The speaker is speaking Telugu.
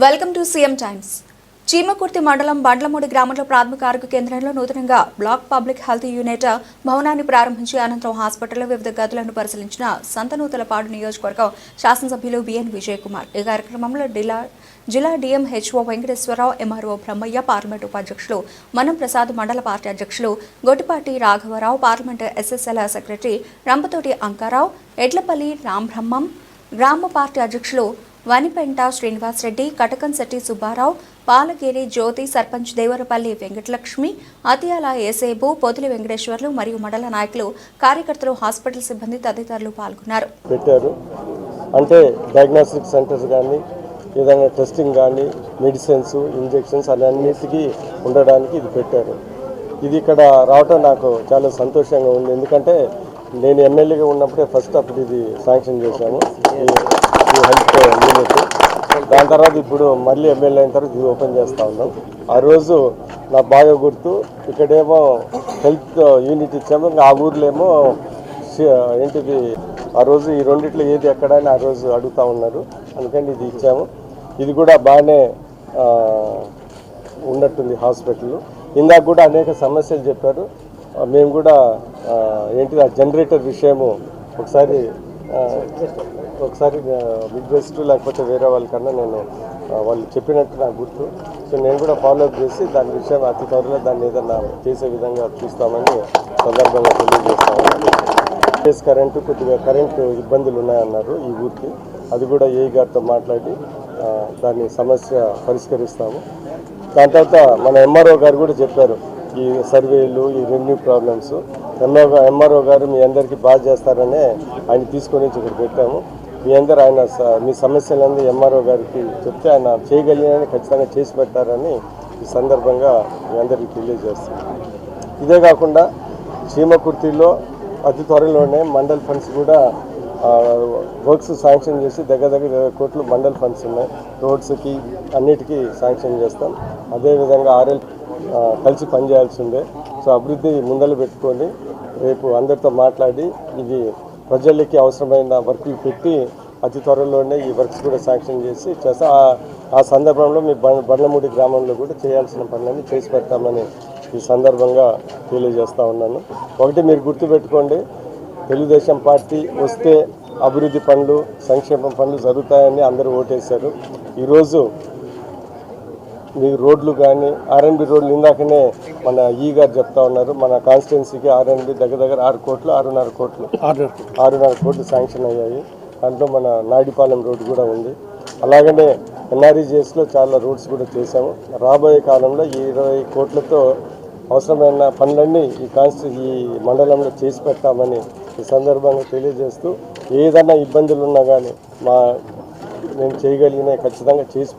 Welcome to CM Times. Chimakurthi మండలం బండ్లమూడి గ్రామంలో ప్రాథమిక ఆరోగ్య కేంద్రంలో నూతనంగా బ్లాక్ పబ్లిక్ హెల్త్ యూనిట్ భవనాన్ని ప్రారంభించి అనంతరం హాస్పిటల్లో వివిధ గదులను పరిశీలించిన సంతనూతలపాడు నియోజకవర్గం శాసనసభ్యులు బిఎన్ విజయ్ కుమార్. ఈ కార్యక్రమంలో జిల్లా DMHO Venkateswararao, MRO Brahmaiah, parliament ఉపాధ్యక్షులు మనం ప్రసాద్, మండల పార్టీ అధ్యక్షులు గొట్టిపాటి రాఘవరావు, parliament SSL secretary Rampathoti Ankarao, Edlapalli Rambrahmam, గ్రామ పార్టీ అధ్యక్షులు వనిపెంట శ్రీనివాసరెడ్డి, కటకంశెట్టి సుబ్బారావు, పాలగిరి జ్యోతి, సర్పంచ్ దేవరపల్లి వెంకటలక్ష్మి, అతియాల ఏసేబు, పొదిలి వెంకటేశ్వర్లు మరియు మండల నాయకులు, కార్యకర్తలు, హాస్పిటల్ సిబ్బంది తదితరులు పాల్గొన్నారు. అంటే డయాగ్నోస్టిక్ సెంటర్స్ కానీ ఏదైనా టెస్టింగ్ కానీ మెడిసిన్స్, ఇంజెక్షన్స్ అన్నిటికీ ఉండడానికి ఇది పెట్టారు. ఇది ఇక్కడ రావటం నాకు చాలా సంతోషంగా ఉంది. ఎందుకంటే నేను ఎమ్మెల్యేగా ఉన్నప్పుడే అప్పుడు ఇది శాంక్షన్ చేశాము, ఈ హెల్త్ యూనిట్. దాని తర్వాత ఇప్పుడు మళ్ళీ ఎమ్మెల్యే అయిన తర్వాత ఇది ఓపెన్ చేస్తూ ఉన్నాం. ఆ రోజు నాకు బాగా గుర్తు, ఇక్కడేమో హెల్త్ యూనిట్ ఇచ్చాము, ఆ ఊర్లో ఏమో ఏంటిది ఆ రోజు ఈ రెండిట్లో ఏది ఎక్కడని ఆ రోజు అడుగుతూ ఉన్నారు. అందుకని ఇది ఇచ్చాము. ఇది కూడా బాగానే ఉన్నట్టుంది హాస్పిటల్. ఇందాక కూడా అనేక సమస్యలు చెప్పారు. మేము కూడా ఏంటిది ఆ జనరేటర్ విషయము ఒకసారి రిక్వెస్ట్ లేకపోతే వేరే వాళ్ళకన్నా నేను వాళ్ళు చెప్పినట్టు నాకు గుర్తు. సో నేను కూడా ఫాలోఅప్ చేసి దాని విషయం అతి త్వరలో దాన్ని ఏదన్నా చేసే విధంగా చూస్తామని సందర్భంగా తెలియజేస్తామని. కొద్దిగా కరెంటు ఇబ్బందులు ఉన్నాయన్నారు ఈ ఊరికి. అది కూడా ఏఈ గారితో మాట్లాడి దాని సమస్య పరిష్కరిస్తాము. దాని తర్వాత మన ఎంఆర్ఓ గారు కూడా చెప్పారు ఈ సర్వేలు, ఈ రెవెన్యూ ప్రాబ్లమ్స్. ఎంఆర్ఓ గారు మీ అందరికీ బాగా చేస్తారనే ఆయన తీసుకొని ఇక్కడ పెట్టాము. మీ అందరూ ఆయన మీ సమస్యలన్నీ ఎంఆర్ఓ గారికి చెప్తే ఆయన చేయగలిగినని ఖచ్చితంగా చేసి పెడతారని ఈ సందర్భంగా మీ అందరికీ తెలియజేస్తున్నాం. ఇదే కాకుండా చీమకుర్తిలో అతి త్వరలోనే మండల్ ఫండ్స్ కూడా వర్క్స్ శాంక్షన్ చేసి దగ్గర 20 కోట్లు మండల్ ఫండ్స్ ఉన్నాయి. రోడ్స్కి అన్నిటికీ శాంక్షన్ చేస్తాం. అదేవిధంగా ఆర్ఎల్ కలిసి పనిచేయాల్సి ఉండే. సో అభివృద్ధి ముందలు పెట్టుకొని రేపు అందరితో మాట్లాడి ఇది ప్రజలకి అవసరమైన వర్కులు పెట్టి అతి త్వరలోనే ఈ వర్క్స్ కూడా శాంక్షన్ చేసి చేస్తాం. ఆ సందర్భంలో మీ బండ్లమూడి గ్రామంలో కూడా చేయాల్సిన పనులన్నీ చేసి పెడతామని ఈ సందర్భంగా తెలియజేస్తూ ఉన్నాను. ఒకటి మీరు గుర్తుపెట్టుకోండి, తెలుగుదేశం పార్టీ వస్తే అభివృద్ధి పనులు, సంక్షేమ పనులు జరుగుతాయని అందరూ ఓటేశారు. ఈరోజు మీకు రోడ్లు కానీ ఆర్ఎన్బి రోడ్లు ఇందాకనే మన ఈ గారు చెప్తా ఉన్నారు. మన కాన్స్టిట్యున్సీకి ఆర్ఎన్బి దగ్గర 6 కోట్లు 6.5 కోట్లు శాంక్షన్ అయ్యాయి. దాంట్లో మన నాయుడుపాలెం రోడ్డు కూడా ఉంది. అలాగనే ఎన్ఆర్ఈజిఎస్లో చాలా రోడ్స్ కూడా చేశాము. రాబోయే కాలంలో ఈ 20 కోట్లతో అవసరమైన పనులన్నీ ఈ మండలంలో చేసి పెడతామని ఈ సందర్భంగా తెలియజేస్తూ, ఏదైనా ఇబ్బందులు ఉన్నా కానీ నేను చేయగలిగిన ఖచ్చితంగా చేసి